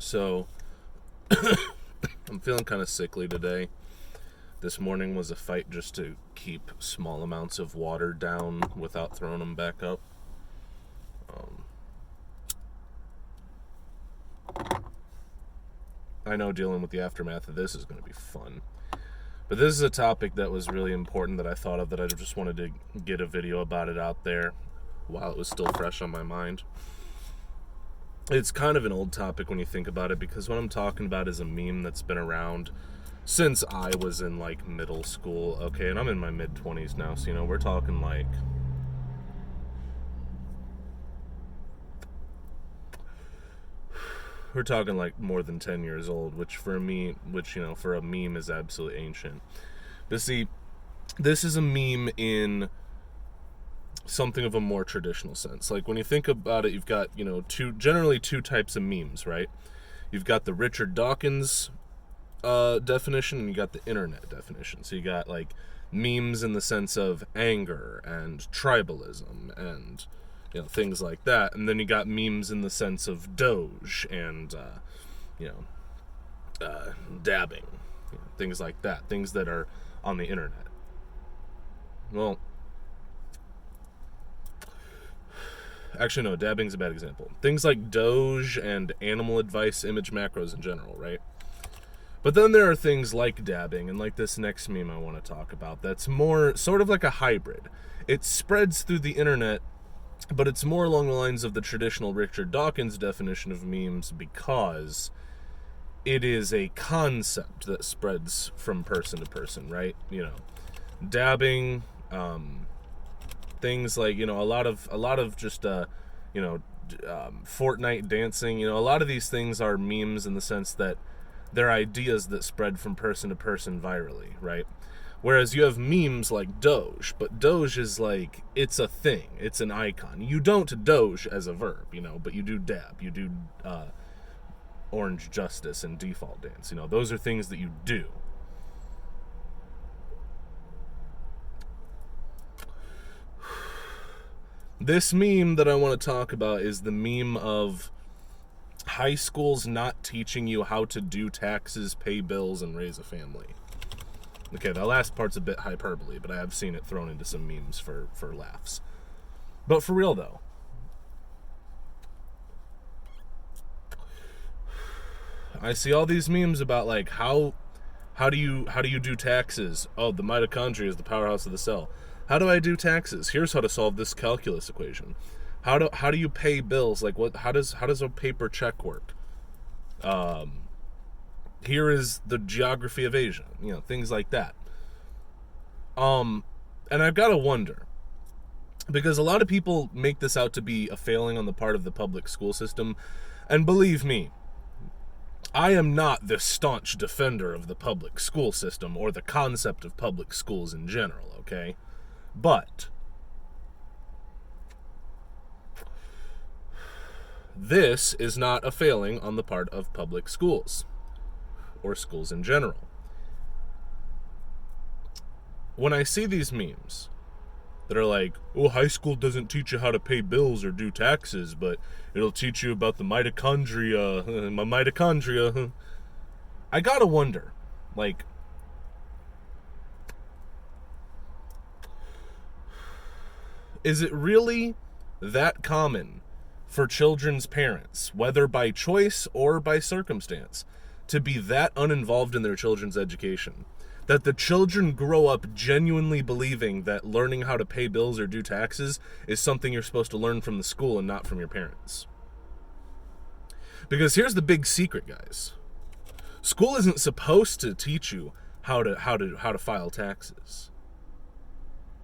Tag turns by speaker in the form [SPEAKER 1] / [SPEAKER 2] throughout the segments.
[SPEAKER 1] So, I'm feeling kind of sickly today. This morning was a fight just to keep small amounts of water down without throwing them back up. I know dealing with the aftermath of this is going to be fun. But this is a topic that was really important that I thought of, that I just wanted to get a video about it out there while it was still fresh on my mind. It's kind of an old topic when you think about it, because what I'm talking about is a meme that's been around since I was in like middle school. Okay, and I'm in my mid-20s now, so we're talking like more than 10 years old, which for a meme is absolutely ancient. But see, this is a meme in something of a more traditional sense. Like when you think about it, you've got, generally two types of memes, right? You've got the Richard Dawkins definition, and you got the internet definition. So you got like memes in the sense of anger and tribalism and things like that, and then you got memes in the sense of Doge and dabbing, things like that, things that are on the internet. Well, actually no, dabbing's a bad example. Things like Doge and animal advice image macros in general, right? But then there are things like dabbing, and like this next meme I want to talk about, that's more sort of like a hybrid. It spreads through the internet, but it's more along the lines of the traditional Richard Dawkins definition of memes, because it is a concept that spreads from person to person, right? Dabbing, things like, a lot of just, Fortnite dancing, a lot of these things are memes in the sense that they're ideas that spread from person to person virally, right? Whereas you have memes like Doge, but Doge is like, it's a thing, it's an icon. You don't Doge as a verb, but you do dab, you do Orange Justice and Default Dance. Those are things that you do. This meme that I want to talk about is the meme of high schools not teaching you how to do taxes, pay bills, and raise a family. Okay, that last part's a bit hyperbole, but I have seen it thrown into some memes for laughs. But for real though, I see all these memes about like how do you do taxes? Oh, the mitochondria is the powerhouse of the cell. How do I do taxes? Here's how to solve this calculus equation. How do you pay bills? Like how does a paper check work? Here is the geography of Asia. Things like that. And I've got to wonder, because a lot of people make this out to be a failing on the part of the public school system, and believe me, I am not the staunch defender of the public school system or the concept of public schools in general, okay? But this is not a failing on the part of public schools or schools in general. When I see these memes that are like, oh, high school doesn't teach you how to pay bills or do taxes, but it'll teach you about the mitochondria, my mitochondria. I gotta wonder, like, is it really that common for children's parents, whether by choice or by circumstance, to be that uninvolved in their children's education, that the children grow up genuinely believing that learning how to pay bills or do taxes is something you're supposed to learn from the school and not from your parents? Because here's the big secret, guys. School isn't supposed to teach you how to file taxes.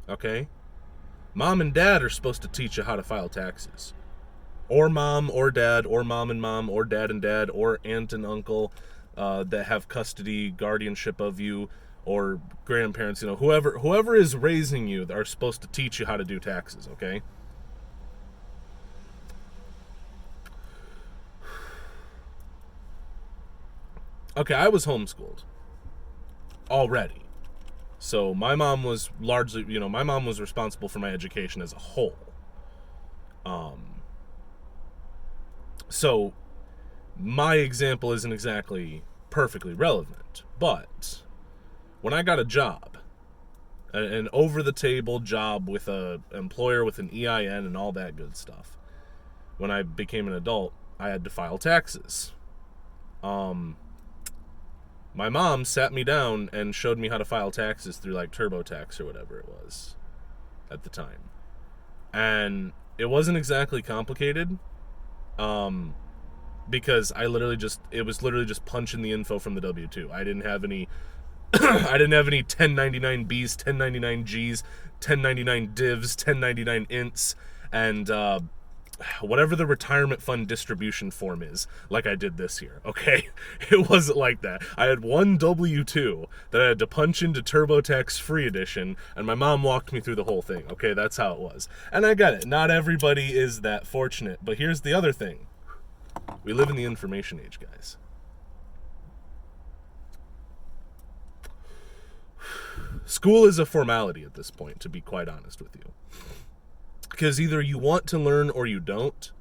[SPEAKER 1] Okay? Mom and dad are supposed to teach you how to file taxes. Or mom or dad, or mom and mom, or dad and dad, or aunt and uncle that have custody, guardianship of you, or grandparents, whoever is raising you are supposed to teach you how to do taxes, okay? Okay, I was homeschooled already. So my mom was largely, my mom was responsible for my education as a whole. So my example isn't exactly perfectly relevant, but when I got a job, an over-the-table job with an employer with an EIN and all that good stuff, when I became an adult, I had to file taxes. My mom sat me down and showed me how to file taxes through like TurboTax or whatever it was at the time. And it wasn't exactly complicated, because it was literally just punching the info from the W-2. I didn't have any I didn't have any 1099Bs, 1099Gs, 1099 divs, 1099 ints, and whatever the retirement fund distribution form is, like I did this year, okay? It wasn't like that. I had one W-2 that I had to punch into TurboTax Free Edition, and my mom walked me through the whole thing, okay? That's how it was. And I get it. Not everybody is that fortunate, but here's the other thing. We live in the information age, guys. School is a formality at this point, to be quite honest with you. Because either you want to learn or you don't.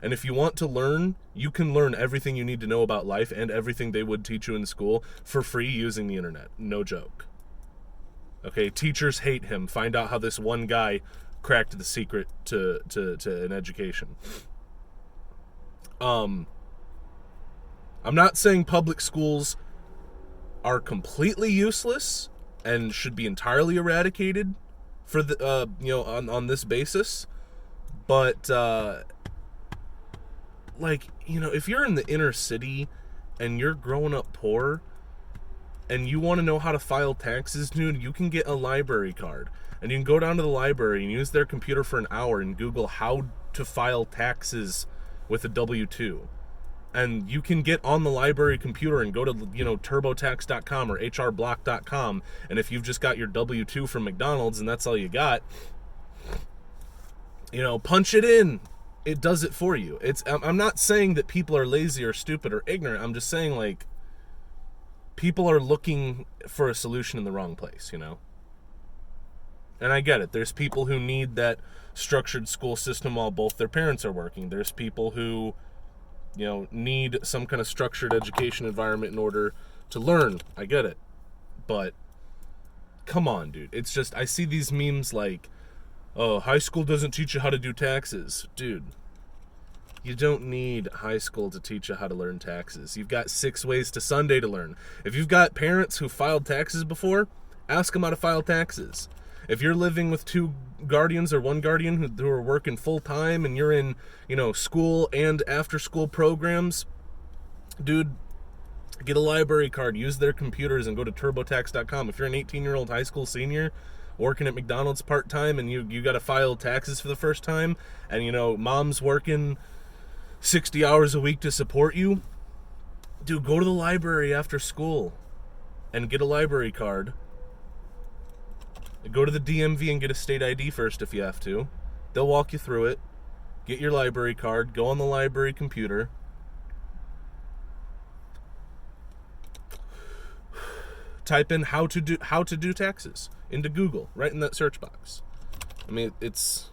[SPEAKER 1] And if you want to learn, you can learn everything you need to know about life and everything they would teach you in school for free using the internet. No joke. Okay, teachers hate him. Find out how this one guy cracked the secret to an education. I'm not saying public schools are completely useless and should be entirely eradicated for the on this basis, but if you're in the inner city and you're growing up poor and you want to know how to file taxes, dude, you can get a library card and you can go down to the library and use their computer for an hour and Google how to file taxes with a W-2. And you can get on the library computer and go to, TurboTax.com or HRBlock.com. And if you've just got your W-2 from McDonald's and that's all you got, punch it in. It does it for you. I'm not saying that people are lazy or stupid or ignorant. I'm just saying, like, people are looking for a solution in the wrong place, And I get it. There's people who need that structured school system while both their parents are working. There's people who need some kind of structured education environment in order to learn. I get it. But come on, dude. It's just, I see these memes like, oh, high school doesn't teach you how to do taxes. Dude, you don't need high school to teach you how to learn taxes. You've got 6 ways to Sunday to learn. If you've got parents who filed taxes before, ask them how to file taxes. If you're living with 2 guardians or 1 guardian who are working full time and you're in, school and after school programs, dude, get a library card, use their computers and go to TurboTax.com. If you're an 18-year-old high school senior working at McDonald's part-time and you got to file taxes for the first time and, mom's working 60 hours a week to support you, dude, go to the library after school and get a library card. Go to the DMV and get a state ID first if you have to. They'll walk you through it. Get your library card. Go on the library computer. Type in how to do taxes into Google, right in that search box. I mean, it's...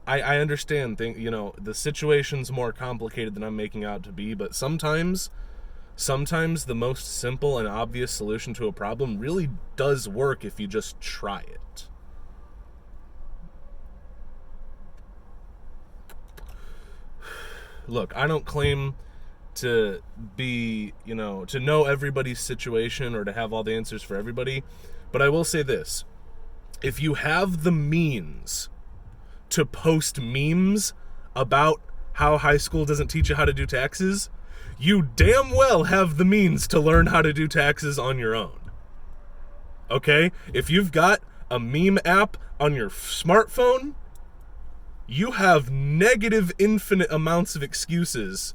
[SPEAKER 1] I understand, the situation's more complicated than I'm making out to be, but sometimes the most simple and obvious solution to a problem really does work if you just try it. Look, I don't claim to be, to know everybody's situation or to have all the answers for everybody, but I will say this. If you have the means to post memes about how high school doesn't teach you how to do taxes, you damn well have the means to learn how to do taxes on your own. Okay? If you've got a meme app on your smartphone, you have negative infinite amounts of excuses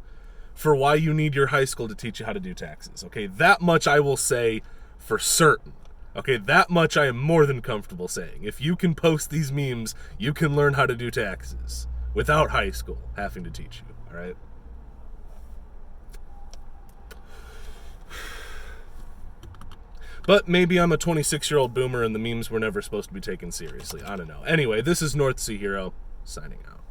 [SPEAKER 1] for why you need your high school to teach you how to do taxes. Okay? That much I will say for certain. Okay? That much I am more than comfortable saying. If you can post these memes, you can learn how to do taxes without high school having to teach you. All right? But maybe I'm a 26-year-old boomer and the memes were never supposed to be taken seriously. I don't know. Anyway, this is North Sea Hero, signing out.